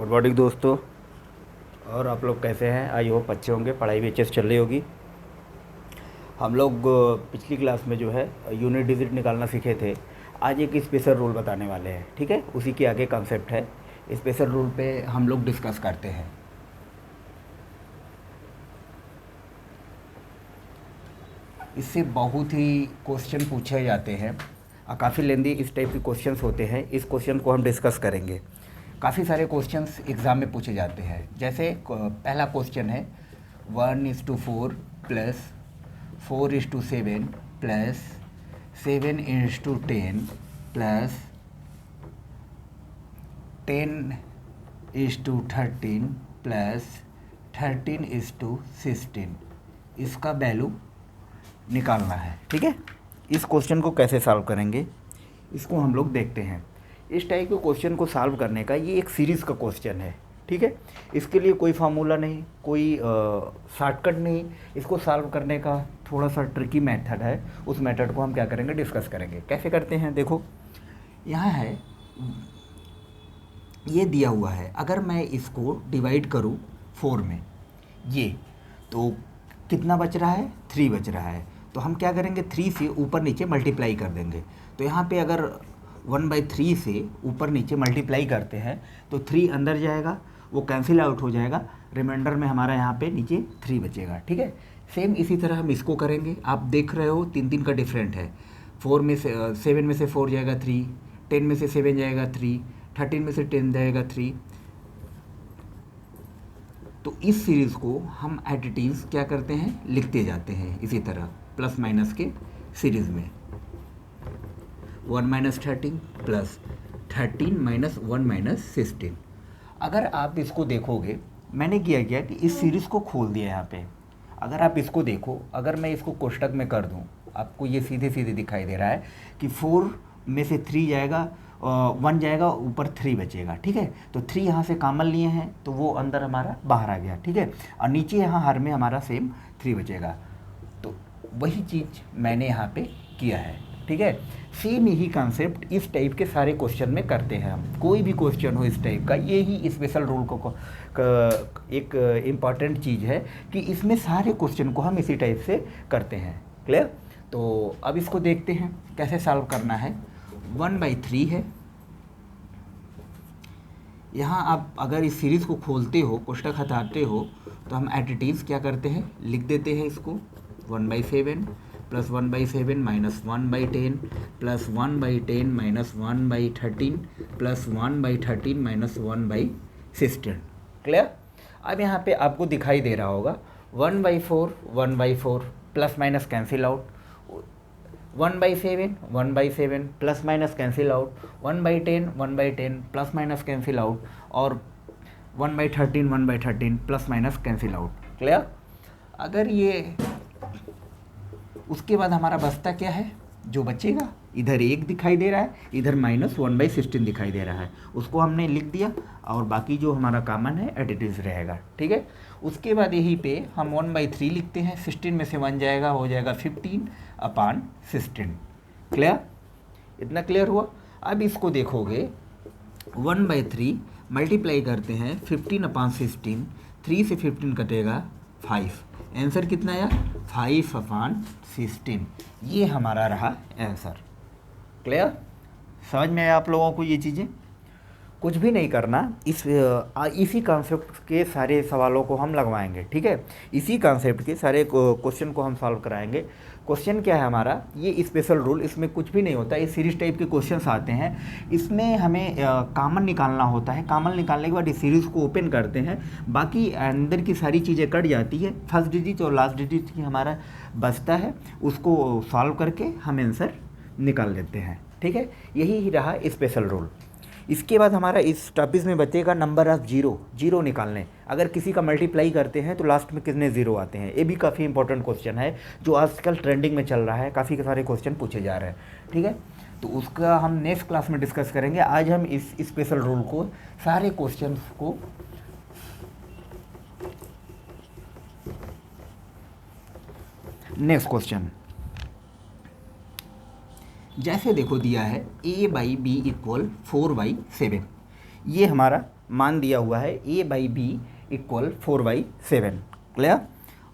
Good morning दोस्तों। और आप लोग कैसे हैं? आई होप अच्छे होंगे। पढ़ाई भी अच्छे से चल रही होगी। हम लोग पिछली क्लास में जो है यूनिट डिजिट निकालना सीखे थे। आज एक स्पेशल रूल बताने वाले हैं, ठीक है? उसी के आगे कंसेप्ट है। स्पेशल रूल पे हम लोग डिस्कस करते हैं। इससे बहुत ही क्वेश्चन पूछे जाते हैं और काफ़ी लेंदी इस टाइप के क्वेश्चंस होते हैं। इस क्वेश्चन को हम डिस्कस करेंगे। काफ़ी सारे क्वेश्चंस एग्ज़ाम में पूछे जाते हैं। जैसे पहला क्वेश्चन है 1:4 प्लस 4:7 प्लस 7:10 प्लस 10:13 प्लस 13:16 इसका वैल्यू निकालना है, ठीक है? इस क्वेश्चन को कैसे सॉल्व करेंगे इसको हम लोग देखते हैं। इस टाइप के क्वेश्चन को सॉल्व करने का ये एक सीरीज़ का क्वेश्चन है, ठीक है? इसके लिए कोई फार्मूला नहीं, कोई शॉर्टकट नहीं। इसको सॉल्व करने का थोड़ा सा ट्रिकी मेथड है। उस मेथड को हम क्या करेंगे, डिस्कस करेंगे। कैसे करते हैं देखो, यहाँ है ये दिया हुआ है। अगर मैं इसको डिवाइड करूँ 4 में, ये तो कितना बच रहा है? 3 बच रहा है। तो हम क्या करेंगे, 3 से ऊपर नीचे मल्टीप्लाई कर देंगे। तो यहाँ पे अगर 1/3 से ऊपर नीचे मल्टीप्लाई करते हैं तो 3 अंदर जाएगा, वो कैंसिल आउट हो जाएगा। रिमाइंडर में हमारा यहाँ पे नीचे 3 बचेगा, ठीक है? सेम इसी तरह हम इसको करेंगे। आप देख रहे हो 3 का डिफरेंट है। 4 में से 7 में से 4 जाएगा 3, 10 में से 7 जाएगा 3, 13 में से 10 जाएगा 3। तो इस सीरीज़ को हम एट इट इज़ क्या करते हैं, लिखते जाते हैं इसी तरह प्लस माइनस के सीरीज़ में। 1 - 13 प्लस 13 - 1 - 16। अगर आप इसको देखोगे, मैंने किया कि इस सीरीज़ को खोल दिया यहाँ पे। अगर आप इसको देखो, अगर मैं इसको कोष्टक में कर दूँ, आपको ये सीधे सीधे दिखाई दे रहा है कि 4 में से 3 जाएगा, 1 जाएगा, ऊपर 3 बचेगा, ठीक है? तो 3 यहाँ से कॉमन लिए हैं तो वो अंदर हमारा बाहर आ गया, ठीक है? और नीचे यहाँ हर में हमारा सेम 3 बचेगा। तो वही चीज़ मैंने यहाँ पे किया है, ठीक है? सेम यही कॉन्सेप्ट इस टाइप के सारे क्वेश्चन में करते हैं हम। कोई भी क्वेश्चन हो इस टाइप का, यही स्पेशल रूल को एक इम्पॉर्टेंट चीज़ है कि इसमें सारे क्वेश्चन को हम इसी टाइप से करते हैं। क्लियर? तो अब इसको देखते हैं कैसे सॉल्व करना है। 1/3 है। यहाँ आप अगर इस सीरीज़ को खोलते हो, कोष्टक हटाते हो, तो हम एट इट इज़ क्या करते हैं, लिख देते हैं इसको 1/7 plus 1/7 minus 1/10 plus 1/10 minus 1/13 plus 1/13 minus 1/16। Clear? अब यहाँ पे आपको दिखाई दे रहा होगा 1/4 plus minus cancel out, 1/7 plus minus cancel out, 1/10 plus minus cancel out, और 1/13 plus minus cancel out. Clear? अगर ये उसके बाद हमारा बचता क्या है, जो बचेगा, इधर 1 दिखाई दे रहा है, इधर -1/16 दिखाई दे रहा है, उसको हमने लिख दिया और बाकी जो हमारा कॉमन है एट इट इज़ रहेगा, ठीक है? उसके बाद यहीं पे हम 1/3 लिखते हैं। 16 में से 1 जाएगा, हो जाएगा 15/16। क्लियर? इतना क्लियर हुआ? अब इसको देखोगे 1/3 मल्टीप्लाई करते हैं 15/16, 3 से 15 कटेगा 5। आंसर कितना आया? 5/16। ये हमारा रहा आंसर। क्लियर? समझ में आया आप लोगों को ये चीज़ें? कुछ भी नहीं करना, इसी कॉन्सेप्ट के सारे सवालों को हम लगवाएंगे, ठीक है? इसी कॉन्सेप्ट के सारे क्वेश्चन को हम सॉल्व कराएंगे। क्वेश्चन क्या है हमारा, ये स्पेशल रूल, इसमें कुछ भी नहीं होता। ये सीरीज टाइप के क्वेश्चंस आते हैं, इसमें हमें कॉमन निकालना होता है। कॉमन निकालने के बाद इस सीरीज़ को ओपन करते हैं, बाकी अंदर की सारी चीज़ें कट जाती है। फर्स्ट डिजिट और लास्ट डिजिट की हमारा बचता है, उसको सॉल्व करके हम आंसर निकाल लेते हैं, ठीक है? यही रहा स्पेशल रूल। इसके बाद हमारा इस टॉपिक में बचेगा नंबर ऑफ जीरो निकालने। अगर किसी का मल्टीप्लाई करते हैं तो लास्ट में कितने ज़ीरो आते हैं, ये भी काफ़ी इंपॉर्टेंट क्वेश्चन है जो आजकल ट्रेंडिंग में चल रहा है। काफ़ी सारे क्वेश्चन पूछे जा रहे हैं, ठीक है? तो उसका हम नेक्स्ट क्लास में डिस्कस करेंगे। आज हम इस स्पेशल रूल को, सारे क्वेश्चन को नेक्स्ट क्वेश्चन जैसे देखो दिया है a/b = 4/7। ये हमारा मान दिया हुआ है a/b इक्वल 4/7, क्लियर।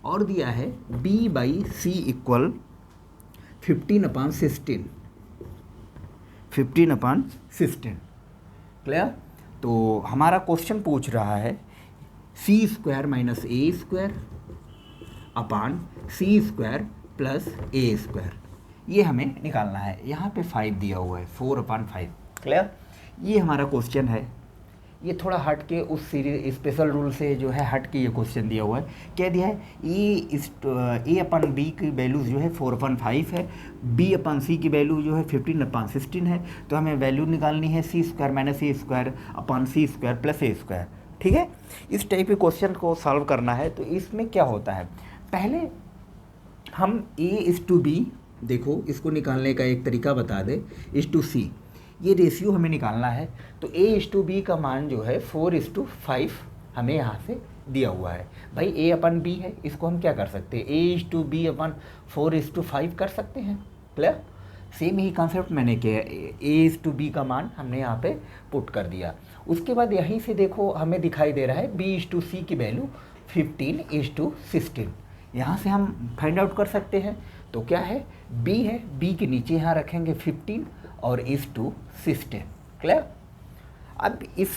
और दिया है b/c इक्वल 15/16, 15/16, क्लियर। तो हमारा क्वेश्चन पूछ रहा है c² - a² अपान c² प्लस a², ये हमें निकालना है। यहाँ पे 5 दिया हुआ है, 4/5, क्लियर। ये हमारा क्वेश्चन है। ये थोड़ा हट के उस सीरीज स्पेशल रूल से जो है हट के ये क्वेश्चन दिया हुआ है। क्या दिया है, a/b की वैल्यू जो है 4/5 है, b/c की वैल्यू जो है 15/16 है। तो हमें वैल्यू निकालनी है c² - a² अपान c² प्लस a², ठीक है। इस टाइप के क्वेश्चन को सॉल्व करना है। तो इसमें क्या होता है, पहले हम a/b, देखो इसको निकालने का एक तरीका बता दे, c, ये रेशियो हमें निकालना है। तो a/b का मान जो है 4:5 हमें यहाँ से दिया हुआ है। भाई a/b है, इसको हम क्या कर सकते हैं, a/b अपन 4:5 कर सकते हैं, क्लियर। सेम ही कॉन्सेप्ट मैंने किया, a/b का मान हमने यहाँ पे पुट कर दिया। उसके बाद यहीं से देखो हमें दिखाई दे रहा है b/c की वैल्यू 15:16, यहाँ से हम फाइंड आउट कर सकते हैं। तो क्या है, b है, b के नीचे यहाँ रखेंगे 15 और (16), क्लियर। अब इस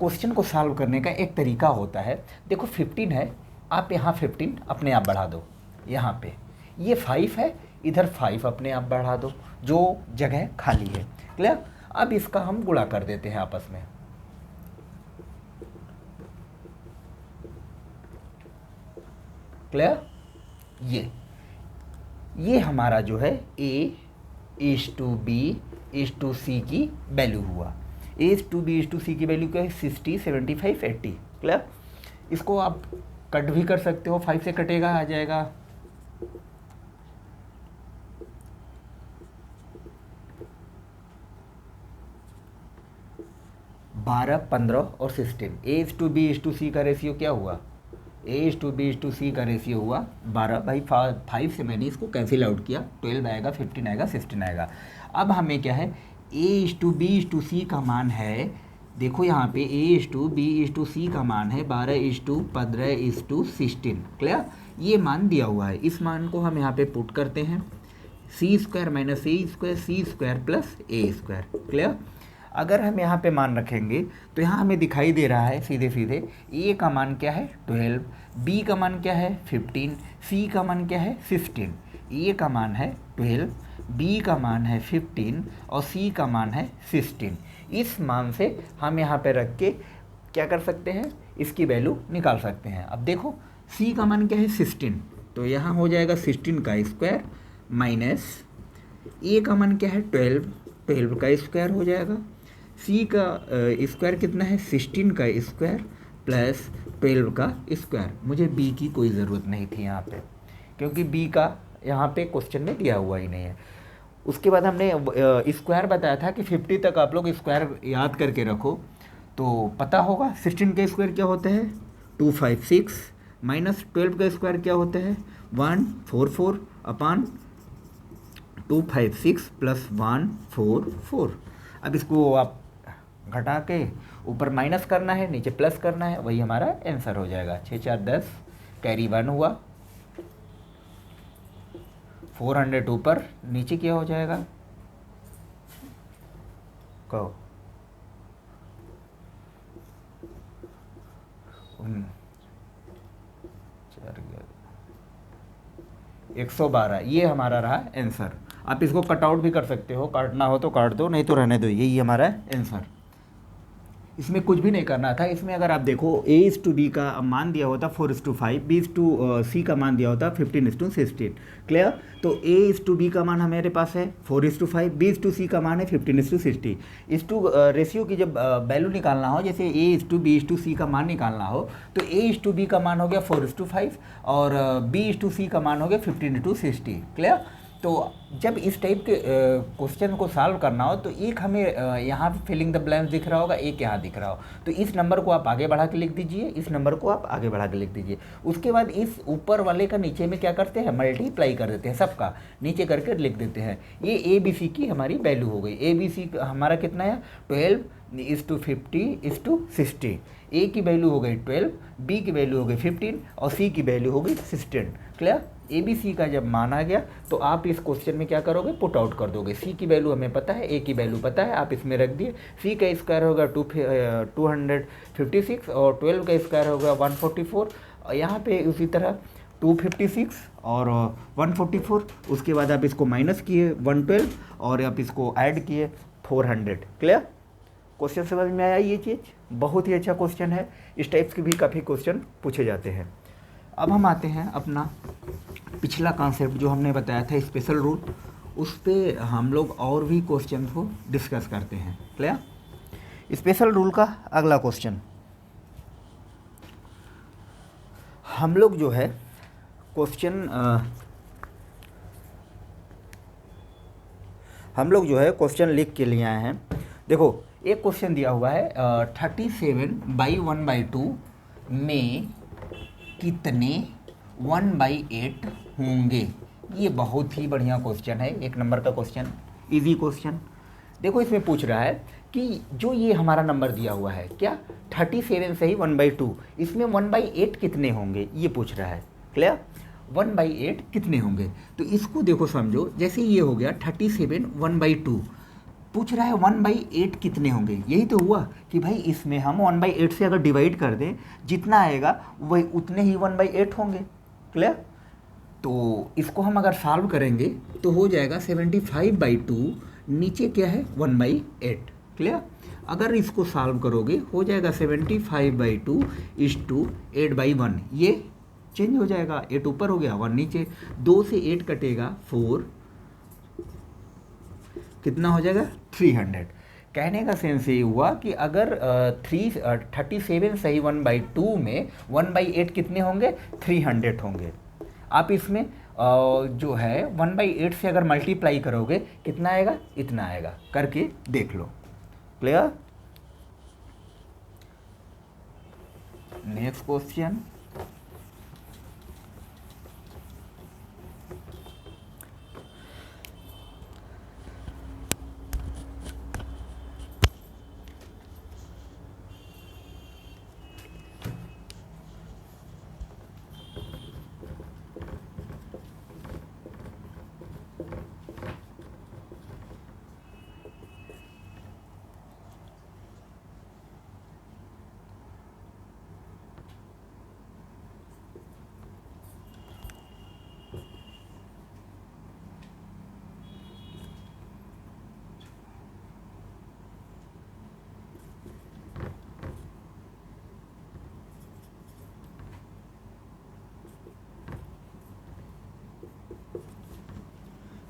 क्वेश्चन को सॉल्व करने का एक तरीका होता है, देखो 15 है, आप यहाँ 15 अपने आप बढ़ा दो, यहाँ पे ये 5 है, इधर 5 अपने आप बढ़ा दो, जो जगह खाली है, क्लियर। अब इसका हम गुणा कर देते हैं आपस में, क्लियर। ये हमारा जो है a/b/c की वैल्यू हुआ। a/b/c की वैल्यू क्या है, 60, 75, 80, क्लियर। इसको आप कट भी कर सकते हो, 5 से कटेगा, आ जाएगा 12, 15 और 16। a/b/c का रेशियो क्या हुआ, a/b/c का रेशियो हुआ 12/5 से मैंने इसको कैंसिल आउट किया, 12 आएगा, 15 आएगा, 16 आएगा। अब हमें क्या है, a/b/c का मान है, देखो यहाँ पे a/b/c का मान है 12:15:16, क्लियर। ये मान दिया हुआ है, इस मान को हम यहाँ पे पुट करते हैं, c² - a² c² plus a², clear. अगर हम यहाँ पे मान रखेंगे तो यहाँ हमें दिखाई दे रहा है सीधे सीधे a का मान क्या है 12, b का मान क्या है 15, c का मान क्या है 16। a का मान है 12, b का मान है 15 और c का मान है 16। इस मान से हम यहाँ पे रख के क्या कर सकते हैं, इसकी वैल्यू निकाल सकते हैं। अब देखो c का मान क्या है 16, तो यहाँ हो जाएगा 16 का स्क्वायर माइनस a का मान क्या है 12, 12 का स्क्वायर हो जाएगा, c का स्क्वायर कितना है 16 का स्क्वायर प्लस 12 का स्क्वायर। मुझे b की कोई ज़रूरत नहीं थी यहाँ पे, क्योंकि b का यहाँ पे क्वेश्चन में दिया हुआ ही नहीं है। उसके बाद हमने स्क्वायर बताया था कि 50 तक आप लोग स्क्वायर याद करके रखो, तो पता होगा 16 का स्क्वायर क्या होता है 256 माइनस 12 का स्क्वायर क्या होता है 144 अपान 256 प्लस 144। अब इसको आप घटा के ऊपर माइनस करना है, नीचे प्लस करना है, वही हमारा आंसर हो जाएगा। 6 4 10, कैरी 1 हुआ, 400 ऊपर, नीचे क्या हो जाएगा, कहो 112, ये हमारा रहा आंसर। आप इसको कट आउट भी कर सकते हो, काटना हो तो काट दो, नहीं तो रहने दो, यही हमारा आंसर। इसमें कुछ भी नहीं करना था। इसमें अगर आप देखो a/b का मान दिया होता 4:5, b/c का मान दिया होता 15:16, क्लियर। तो a/b का मान हमारे पास है 4:5, b/c का मान है 15:60। इस टू रेशियो की जब वैल्यू निकालना हो, जैसे a/b/c का मान निकालना हो, तो a/b का मान हो गया 4:5 और b/c का मान हो गया 15:60, क्लियर। तो जब इस टाइप के क्वेश्चन को सॉल्व करना हो, तो एक हमें यहाँ पे फिलिंग द ब्लैंक्स दिख रहा होगा, एक यहाँ दिख रहा हो, तो इस नंबर को आप आगे बढ़ा के लिख दीजिए, इस नंबर को आप आगे बढ़ा के लिख दीजिए। उसके बाद इस ऊपर वाले का नीचे में क्या करते हैं, मल्टीप्लाई कर देते हैं, सबका नीचे करके लिख देते हैं। ये a b c की हमारी वैल्यू हो गई। a b c हमारा कितना है 12, 50:60। ए की वैल्यू हो गई 12, बी की वैल्यू हो गई 15 और सी की वैल्यू हो गई 16। क्लियर? ए बी सी का जब मान आ गया तो आप इस क्वेश्चन में क्या करोगे, पुट आउट कर दोगे। सी की वैल्यू हमें पता है, ए की वैल्यू पता है, आप इसमें रख दिए। सी का स्क्वायर होगा 256 और 12 का स्क्वायर होगा 144। यहाँ पे उसी तरह 256 और 144, उसके बाद आप इसको माइनस किए 112 और आप इसको ऐड किए 400। क्लियर? क्वेश्चन समझ में आया? ये चीज़ बहुत ही अच्छा क्वेश्चन है। इस टाइप्स के भी काफ़ी क्वेश्चन पूछे जाते हैं। अब हम आते हैं अपना पिछला कॉन्सेप्ट जो हमने बताया था स्पेशल रूल, उस पर हम लोग और भी क्वेश्चन को डिस्कस करते हैं। क्लियर? स्पेशल रूल का अगला क्वेश्चन हम लोग जो है क्वेश्चन लिख के लिए आए हैं। देखो एक क्वेश्चन दिया हुआ है 37/1/2 में कितने 1/8 होंगे। ये बहुत ही बढ़िया क्वेश्चन है, 1 नंबर का क्वेश्चन, इजी क्वेश्चन। देखो इसमें पूछ रहा है कि जो ये हमारा नंबर दिया हुआ है क्या 37 से ही 1/2, इसमें 1/8 कितने होंगे ये पूछ रहा है। क्लियर? 1/8 कितने होंगे, तो इसको देखो समझो, जैसे ये हो गया 37 1/2, पूछ रहा है 1/8 कितने होंगे। यही तो हुआ कि भाई इसमें हम 1/8 से अगर डिवाइड कर दें, जितना आएगा वही उतने ही 1/8 होंगे। क्लियर? तो इसको हम अगर सॉल्व करेंगे तो हो जाएगा 75/2, नीचे क्या है 1/8। क्लियर? अगर इसको सॉल्व करोगे हो जाएगा 75/2 = 8/1, ये चेंज हो जाएगा, 8 ऊपर हो गया 1 नीचे, 2 से 8 कटेगा 4, कितना हो जाएगा 300। कहने का सेंस ये हुआ कि अगर 37 सही 1/2 में 1/8 कितने होंगे 300 होंगे। आप इसमें जो है 1/8 से अगर मल्टीप्लाई करोगे कितना आएगा, इतना आएगा, करके देख लो। क्लियर? Next question,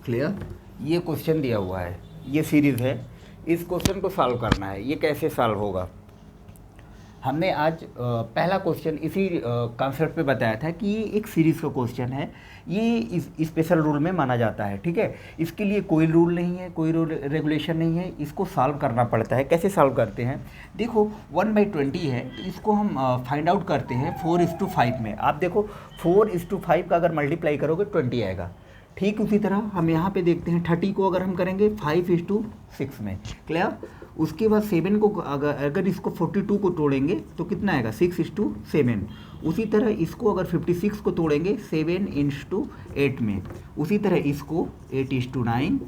clear? ये क्वेश्चन दिया हुआ है, ये सीरीज़ है, इस क्वेश्चन को सॉल्व करना है। ये कैसे सॉल्व होगा, हमने आज पहला क्वेश्चन इसी कॉन्सेप्ट पे बताया था कि ये एक सीरीज़ का क्वेश्चन है, ये इस स्पेशल रूल में माना जाता है। ठीक है? इसके लिए कोई रूल नहीं है, कोई रूल रेगुलेशन नहीं है, इसको सॉल्व करना पड़ता है। कैसे सॉल्व करते हैं, देखो 1/20 है तो इसको हम फाइंड आउट करते हैं 4:5 में। आप देखो 4:5 का अगर मल्टीप्लाई करोगे 20 आएगा। ठीक उसी तरह हम यहाँ पे देखते हैं 30 को अगर हम करेंगे 5:6 में। क्लियर? उसके बाद 7 को अगर इसको 42 को तोड़ेंगे तो कितना आएगा 6:7। उसी तरह इसको अगर 56 को तोड़ेंगे 7:8 में। उसी तरह इसको 8:9,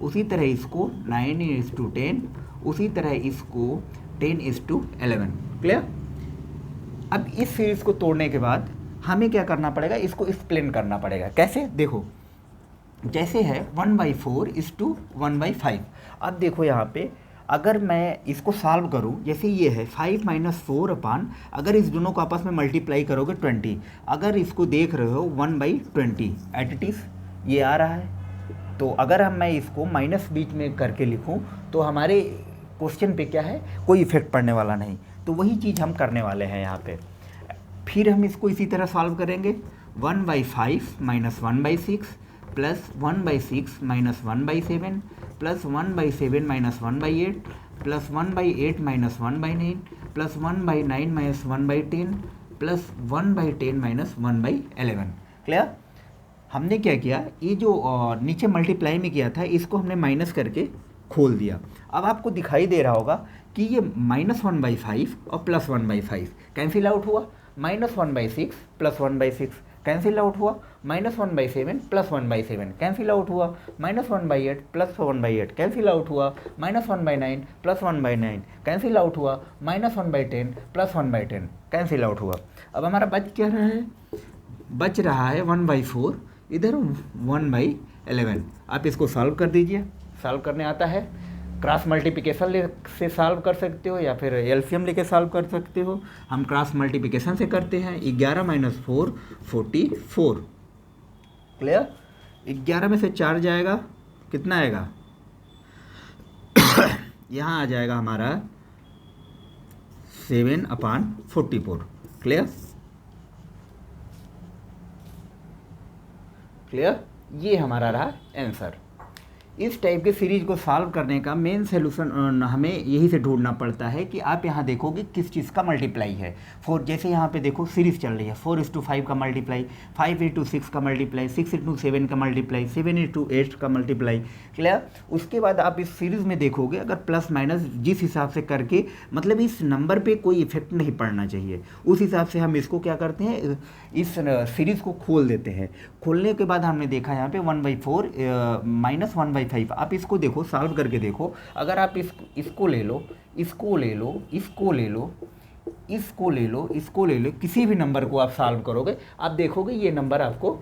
उसी तरह इसको 9:10, उसी तरह इसको 10:11। क्लियर? अब इस सीरीज़ को तोड़ने के बाद हमें क्या करना पड़ेगा, इसको एक्सप्लेन करना पड़ेगा। कैसे? देखो जैसे है 1/4 = 1/5। अब देखो यहाँ पे अगर मैं इसको सॉल्व करूँ, जैसे ये है 5 - 4 अपान, अगर इस दोनों को आपस में मल्टीप्लाई करोगे 20, अगर इसको देख रहे हो 1/20 एट इट इज़ ये आ रहा है। तो अगर हम मैं इसको माइनस बीच में करके लिखूँ तो हमारे क्वेश्चन पे क्या है, कोई इफेक्ट पड़ने वाला नहीं। तो वही चीज़ हम करने वाले हैं यहाँ पे। फिर हम इसको इसी तरह सॉल्व करेंगे, 1/5 - 1/6 plus 1/6 - 1/7 plus 1/7 - 1/8 plus 1/8 - 1/9 plus 1/9 - 1/10 plus 1/10 - 1/11। Clear? हमने क्या किया, ये जो नीचे मल्टीप्लाई में किया था इसको हमने माइनस करके खोल दिया। अब आपको दिखाई दे रहा होगा कि ये -1/5 और +1/5 कैंसिल आउट हुआ, -1/6 +1/6 कैंसिल आउट हुआ, -1/7 +1/7 कैंसिल आउट हुआ, -1/8 +1/8 कैंसिल आउट हुआ, -1/9 +1/9 कैंसिल आउट हुआ, -1/10 +1/10 कैंसिल आउट हुआ। अब हमारा बच क्या रहा है, बच रहा है 1/4, इधर 1/11। आप इसको सॉल्व कर दीजिए, सॉल्व करने आता है, क्रॉस मल्टीप्लिकेशन से सॉल्व कर सकते हो या फिर एलसीएम लेके सॉल्व कर सकते हो। हम क्रॉस मल्टीप्लिकेशन से करते हैं। 11 - 4 44, क्लियर। 11 में से 4 जाएगा, कितना आएगा यहाँ आ जाएगा हमारा 7/44, क्लियर क्लियर। ये हमारा रहा आंसर। इस टाइप के सीरीज को सॉल्व करने का मेन सोल्यूशन हमें यही से ढूंढना पड़ता है कि आप यहाँ देखोगे किस चीज़ का मल्टीप्लाई है। जैसे यहाँ पे देखो सीरीज चल रही है, 4:5 का मल्टीप्लाई, 5:6 का मल्टीप्लाई, 6:7 का मल्टीप्लाई, 7:8 का मल्टीप्लाई, क्लियर। उसके बाद आप इस सीरीज में देखोगे अगर प्लस माइनस जिस हिसाब से करके, मतलब इस नंबर पे कोई इफेक्ट नहीं पड़ना चाहिए, उस हिसाब से हम इसको क्या करते हैं, इस सीरीज को खोल देते हैं। खोलने के बाद हमने देखा यहाँ पे 1/4 -1/5। आप इसको देखो, सॉल्व करके देखो। अगर आप इसको ले लो, इसको ले लो, इसको ले लो, इसको ले लो, इसको ले लो, किसी भी नंबर को आप सॉल्व करोगे, आप देखोगे ये नंबर आपको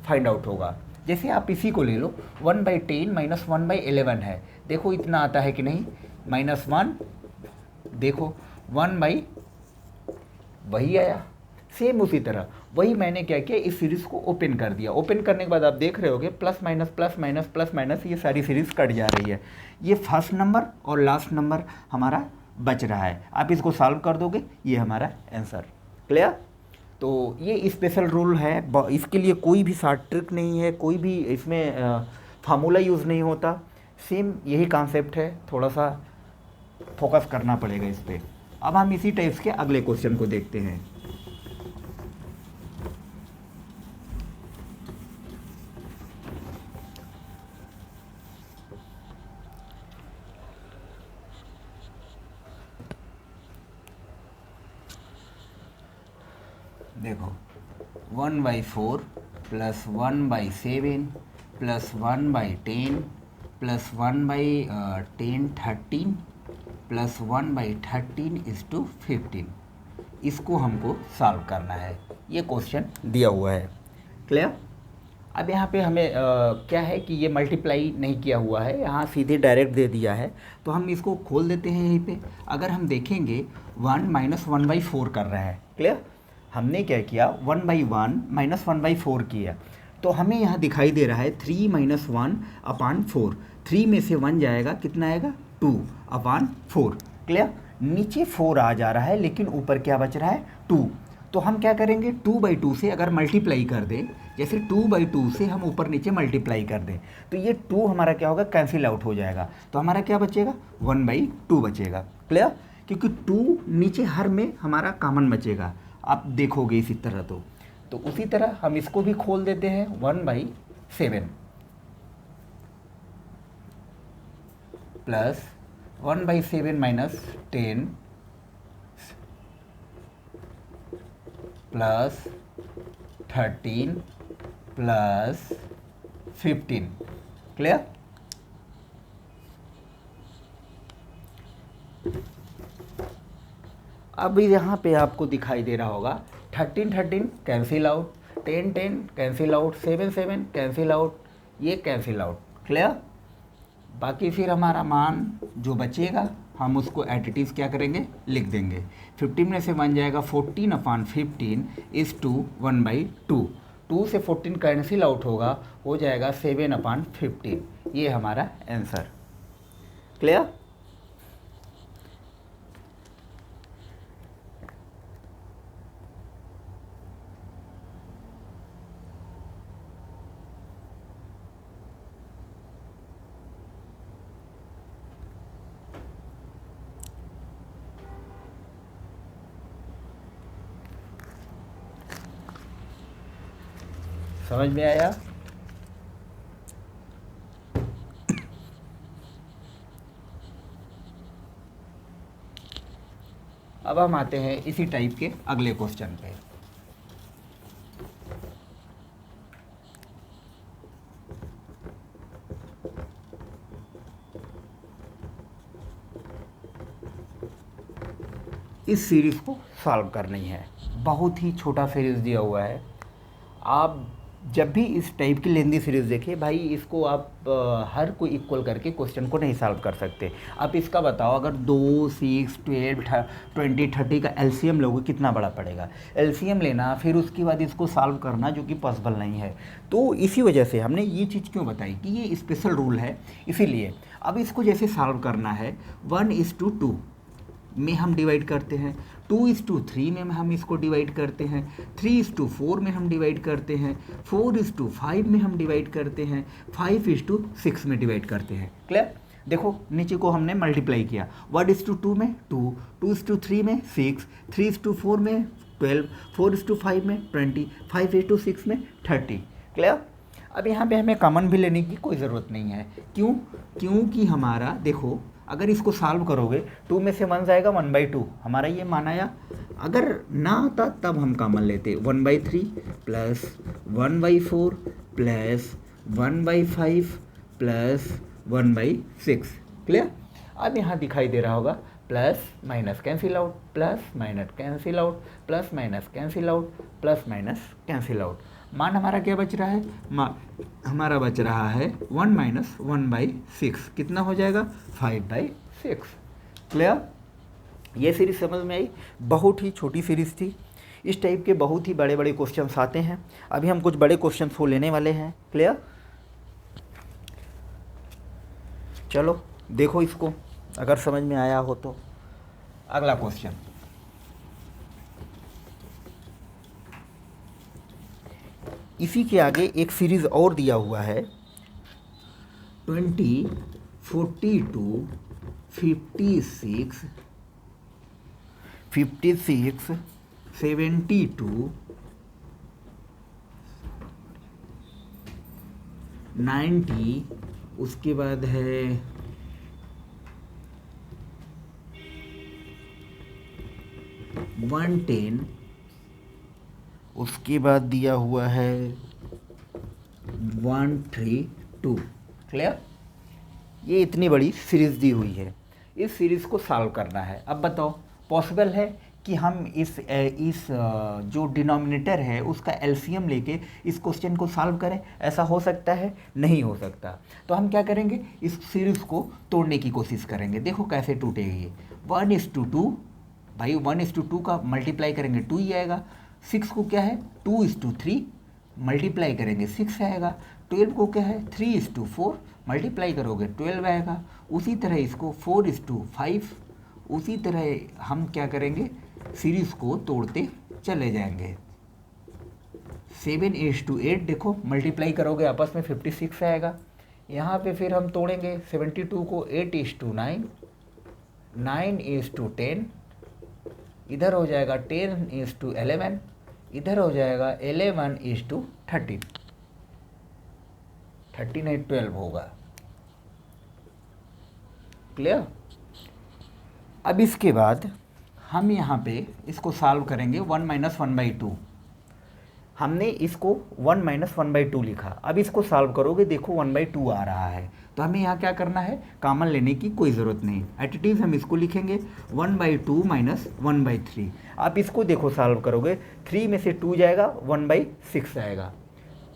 फाइंड आउट होगा। जैसे आप इसी को ले लो, 1/10 - 1/11 है, देखो इतना आता है कि नहीं, -1, देखो 1 वही आया। सेम उसी तरह वही मैंने क्या किया, इस सीरीज को ओपन कर दिया। ओपन करने के बाद आप देख रहे होगे plus minus plus minus plus minus ये सारी सीरीज कट जा रही है। ये फर्स्ट नंबर और लास्ट नंबर हमारा बच रहा है। आप इसको सॉल्व कर दोगे, ये हमारा आंसर, क्लियर। तो ये स्पेशल रूल है, इसके लिए कोई भी शॉर्ट ट्रिक नहीं है, कोई भी इसमें फार्मूला यूज़ नहीं होता। सेम यही कॉन्सेप्ट है, थोड़ा सा फोकस करना पड़ेगा इस पर। अब हम इसी टाइप्स के अगले क्वेश्चन को देखते हैं। देखो 1/4 + 1/7 + 1/10 + 1/10 13 + 1/13 = 15, इसको हमको सॉल्व करना है। ये क्वेश्चन दिया हुआ है, क्लियर। अब यहाँ पे हमें क्या है कि ये मल्टीप्लाई नहीं किया हुआ है, यहाँ सीधे डायरेक्ट दे दिया है, तो हम इसको खोल देते हैं यहीं पे। अगर हम देखेंगे 1 - 1/4 कर रहे हैं, क्लियर। हमने क्या किया, 1/1 - 1/4 किया, तो हमें यहाँ दिखाई दे रहा है 3 - 1/4। 3 में से 1 जाएगा, कितना आएगा, 2/4, क्लियर। नीचे 4 आ जा रहा है लेकिन ऊपर क्या बच रहा है, 2। तो हम क्या करेंगे, 2/2 से अगर मल्टीप्लाई कर दें, जैसे 2/2 से हम ऊपर नीचे मल्टीप्लाई कर दें, तो ये 2 हमारा क्या होगा, कैंसिल आउट हो जाएगा। तो हमारा क्या बचेगा, 1/2 बचेगा, क्लियर। क्योंकि 2 नीचे हर में हमारा कॉमन बचेगा, आप देखोगे इसी तरह। तो उसी तरह हम इसको भी खोल देते हैं, 1/7 प्लस 1/7 - 10 प्लस 13 प्लस 15, क्लियर। अब यहाँ पे आपको दिखाई दे रहा होगा 13 13 cancel out, 10 10 cancel out, 7 7 cancel out, ये कैंसिल आउट, क्लियर। बाकी फिर हमारा मान जो बचेगा हम उसको एट इट इज़ क्या करेंगे, लिख देंगे। 15 में से 1 जाएगा, 14/15 = 1/2। 2 से 14 कैंसिल आउट होगा, हो जाएगा 7/15। ये हमारा आंसर, क्लियर। समझ में आया। अब हम आते हैं इसी टाइप के अगले क्वेश्चन पे। इस सीरीज़ को सॉल्व करनी है, बहुत ही छोटा सीरीज़ दिया हुआ है। आप जब भी इस टाइप की लेंदी सीरीज़ देखिए भाई, इसको आप हर कोई इक्वल करके क्वेश्चन को नहीं सॉल्व कर सकते। आप इसका बताओ, अगर 2, 6, 12, 20, 30 का एलसीएम लोगे कितना बड़ा पड़ेगा। एलसीएम लेना फिर उसके बाद इसको सॉल्व करना जो कि पॉसिबल नहीं है। तो इसी वजह से हमने ये चीज़ क्यों बताई कि ये स्पेशल रूल है, इसीलिए। अब इसको जैसे सॉल्व करना है 1:2 में हम डिवाइड करते हैं, 2:3 में हम इसको डिवाइड करते हैं, 3:4 में हम डिवाइड करते हैं, 4:5 में हम डिवाइड करते हैं, 5:6 में डिवाइड करते हैं। क्लियर? देखो नीचे को हमने मल्टीप्लाई किया, 1:2 में 2, 2:3 में 6, 3:4 में 12, 4:5 में 20, 5:6 में 30। क्लियर? अब यहाँ पे हमें कॉमन भी लेने की कोई ज़रूरत नहीं है। क्यों? क्योंकि हमारा देखो, अगर इसको सॉल्व करोगे 2 में से 1 जाएगा, 1/2 हमारा ये मान आया। अगर ना आता तब हम कॉमन लेते, 1/3 प्लस 1/4 प्लस 1/5 प्लस 1/6। क्लियर? अब यहाँ दिखाई दे रहा होगा plus minus cancel out, plus minus cancel out, plus minus cancel out, plus minus cancel out. मान हमारा क्या बच रहा है? हमारा बच रहा है 1 - 1/6। कितना हो जाएगा? 5/6। क्लियर? ये सीरीज समझ में आई? बहुत ही छोटी सीरीज थी। इस टाइप के बहुत ही बड़े बड़े क्वेश्चंस आते हैं। अभी हम कुछ बड़े क्वेश्चंस को लेने वाले हैं। क्लियर? चलो देखो इसको, अगर समझ में आया हो तो। अगला क्वेश्चन, इसी के आगे एक सीरीज़ और दिया हुआ है, 20, 42, 56, 56, 72, 90, उसके बाद है 110, उसके बाद दिया हुआ है 132। क्लियर? ये इतनी बड़ी सीरीज़ दी हुई है, इस सीरीज़ को सॉल्व करना है। अब बताओ, पॉसिबल है कि हम इस जो डिनोमिनेटर है उसका एलसीएम लेके इस क्वेश्चन को सॉल्व करें? ऐसा हो सकता है? नहीं हो सकता। तो हम क्या करेंगे, इस सीरीज़ को तोड़ने की कोशिश करेंगे। देखो कैसे टूटेगी। 1:2 भाई, 1:2 का मल्टीप्लाई करेंगे 2 ही आएगा। 6 को क्या है, 2:3 मल्टीप्लाई करेंगे 6 आएगा। 12 को क्या है, 3:4 मल्टीप्लाई करोगे 12 आएगा। उसी तरह इसको 4:5, उसी तरह हम क्या करेंगे, सीरीज़ को तोड़ते चले जाएंगे। 7:8 देखो मल्टीप्लाई करोगे आपस में 56 आएगा। यहाँ पे फिर हम तोड़ेंगे 72 को 8:9, 9:10, इधर हो जाएगा 10:11, इधर हो जाएगा 11:13, 13 नहीं 12 होगा। क्लियर? अब इसके बाद हम यहाँ पे इसको सॉल्व करेंगे 1 - 1/2। हमने इसको 1 - 1/2 लिखा। अब इसको सॉल्व करोगे, देखो 1/2 आ रहा है। तो हमें यहाँ क्या करना है, कॉमन लेने की कोई ज़रूरत नहीं। एट इट इज़ हम इसको लिखेंगे 1/2 - 1/3। आप इसको देखो सॉल्व करोगे, 3 में से 2 जाएगा, 1/6 आएगा।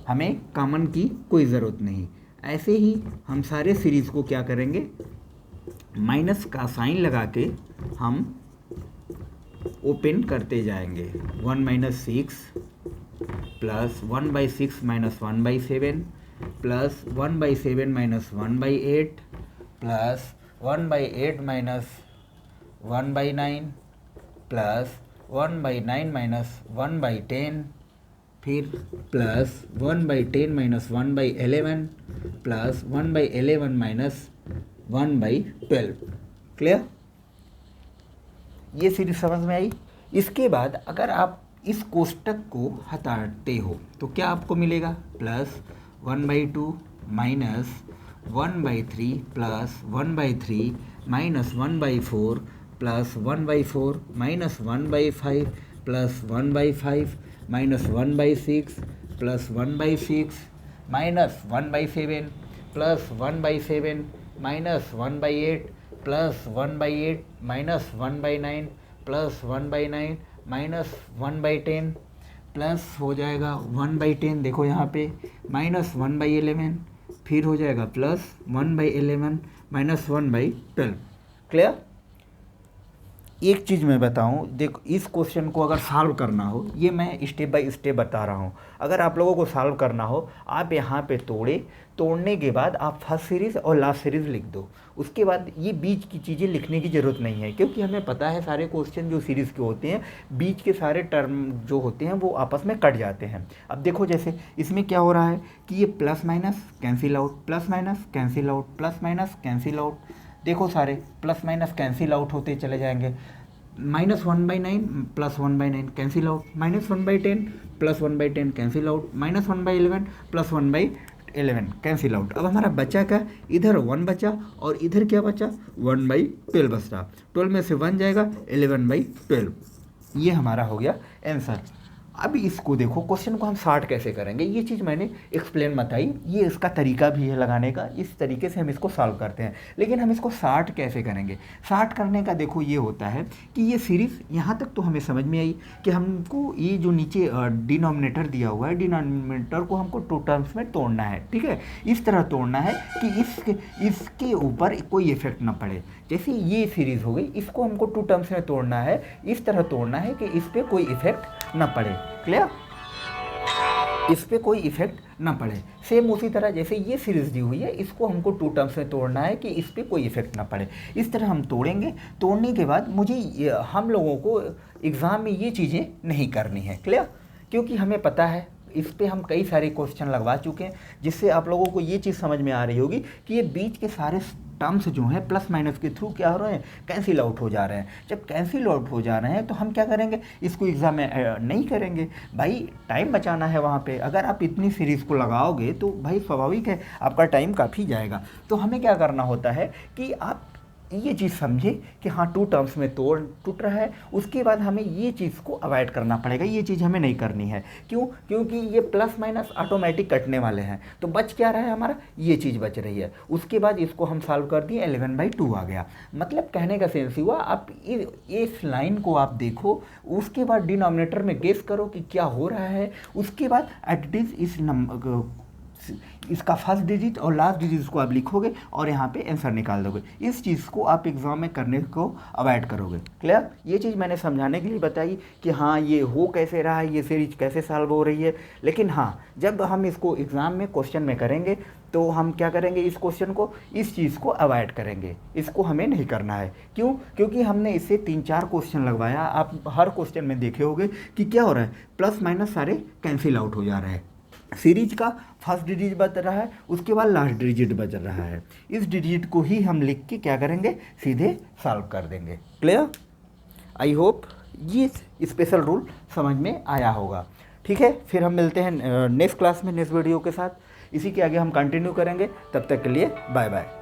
हमें कॉमन की कोई ज़रूरत नहीं। ऐसे ही हम सारे सीरीज़ को क्या करेंगे, माइनस का साइन लगा के हम ओपन करते जाएंगे। 1 - 6 प्लस 1/6 - 1/7 प्लस 1/7 - 1/8 प्लस 1/8 - 1/9 प्लस 1/9 - 1/10, फिर प्लस 1/10 - 1/11 प्लस 1/11 - 1/12। क्लियर? ये सीरीज समझ में आई? इसके बाद अगर आप इस कोष्टक को हटाते हो तो क्या आपको मिलेगा, plus 1/2 minus 1/3 plus 1/3 minus 1/4 plus 1/4 minus 1/5 plus 1/5 minus 1/6 plus 1/6 minus 1/7 plus 1/7 minus 1/8 plus 1/8 minus 1/9 plus 1/9 minus 1/10 plus हो जाएगा 1/10, देखो यहाँ पे माइनस 1/11, फिर हो जाएगा प्लस 1/11 माइनस 1/12। क्लियर? एक चीज़ मैं बताऊं, देखो इस क्वेश्चन को अगर सॉल्व करना हो, ये मैं स्टेप बाय स्टेप बता रहा हूँ, अगर आप लोगों को सॉल्व करना हो आप यहाँ पे तोड़ने के बाद आप फर्स्ट सीरीज़ और लास्ट सीरीज़ लिख दो। उसके बाद ये बीच की चीज़ें लिखने की ज़रूरत नहीं है, क्योंकि हमें पता है सारे क्वेश्चन जो सीरीज़ के होते हैं बीच के सारे टर्म जो होते हैं वो आपस में कट जाते हैं। अब देखो जैसे इसमें क्या हो रहा है कि ये plus minus cancel out, plus minus cancel out, plus minus cancel out, देखो सारे प्लस माइनस कैंसिल आउट होते चले जाएंगे। Minus 1/9 plus 1/9 cancel out, minus 1/10 plus 1/10 cancel out, minus 1/11 plus 1/11 cancel out. अब हमारा बचा क्या, इधर 1 बचा और इधर क्या बचा, 1/12 बचा। 12 में से 1 जाएगा, 11/12। ये हमारा हो गया आंसर। अब इसको देखो, क्वेश्चन को हम सॉर्ट कैसे करेंगे, ये चीज़ मैंने एक्सप्लेन बताई, ये इसका तरीका भी है लगाने का, इस तरीके से हम इसको सॉल्व करते हैं। लेकिन हम इसको सॉर्ट कैसे करेंगे, सॉर्ट करने का देखो ये होता है कि ये सीरीज़ यहाँ तक तो हमें समझ में आई कि हमको ये जो नीचे डिनोमिनेटर दिया हुआ है, डिनोमिनेटर को हमको 2 टर्म्स में तोड़ना है, ठीक है। इस तरह तोड़ना है कि इसके ऊपर कोई इफेक्ट ना पड़े। जैसे ये सीरीज़ हो गई, इसको हमको 2 टर्म्स में तोड़ना है, इस तरह तोड़ना है कि इस पर कोई इफेक्ट ना पड़े। क्लियर? इस पे कोई इफेक्ट ना पड़े। सेम उसी तरह जैसे ये सीरीज दी हुई है, इसको हमको 2 टर्म्स में तोड़ना है कि इस पे कोई इफेक्ट ना पड़े। इस तरह हम तोड़ेंगे। तोड़ने के बाद हम लोगों को एग्ज़ाम में ये चीज़ें नहीं करनी है। क्लियर? क्योंकि हमें पता है, इस पे हम कई सारे क्वेश्चन लगवा चुके हैं, जिससे आप लोगों को ये चीज़ समझ में आ रही होगी कि ये बीच के सारे टर्म्स जो हैं प्लस माइनस के थ्रू क्या हो रहे हैं, कैंसिल आउट हो जा रहे हैं। जब कैंसिल आउट हो जा रहे हैं तो हम क्या करेंगे, इसको एग्ज़ाम में नहीं करेंगे। भाई टाइम बचाना है वहाँ पे। अगर आप इतनी सीरीज़ को लगाओगे तो भाई स्वाभाविक है आपका टाइम काफ़ी जाएगा। तो हमें क्या करना होता है कि आप ये चीज़ समझे कि हाँ 2 टर्म्स में टूट रहा है। उसके बाद हमें ये चीज़ को अवॉइड करना पड़ेगा, ये चीज़ हमें नहीं करनी है। क्यों? क्योंकि ये प्लस माइनस ऑटोमेटिक कटने वाले हैं। तो बच क्या रहा है हमारा, ये चीज़ बच रही है। उसके बाद इसको हम सॉल्व कर दिए, 11/2 आ गया। मतलब कहने का सेंस हुआ, आप इस लाइन को आप देखो, उसके बाद डिनोमिनेटर में गेस करो कि क्या हो रहा है। उसके बाद एट इज इस नंबर इसका फर्स्ट डिजिट और लास्ट डिजिट को आप लिखोगे और यहाँ पे आंसर निकाल दोगे। इस चीज़ को आप एग्ज़ाम में करने को अवॉइड करोगे। क्लियर? ये चीज़ मैंने समझाने के लिए बताई कि हाँ ये हो कैसे रहा है, ये सीरीज कैसे सॉल्व हो रही है। लेकिन हाँ जब हम इसको एग्ज़ाम में क्वेश्चन में करेंगे तो हम क्या करेंगे, इस क्वेश्चन को, इस चीज़ को अवॉइड करेंगे। इसको हमें नहीं करना है। क्यों? क्योंकि हमने इससे 3-4 क्वेश्चन लगवाया। आप हर क्वेश्चन में देखे होंगे कि क्या हो रहा है, प्लस माइनस सारे कैंसिल आउट हो जा रहे हैं। सीरीज का फर्स्ट डिजिट बच रहा है, उसके बाद लास्ट डिजिट बच रहा है। इस डिजिट को ही हम लिख के क्या करेंगे, सीधे सॉल्व कर देंगे। क्लियर? आई होप ये स्पेशल रूल समझ में आया होगा। ठीक है, फिर हम मिलते हैं नेक्स्ट क्लास में नेक्स्ट वीडियो के साथ। इसी के आगे हम कंटिन्यू करेंगे। तब तक के लिए बाय बाय।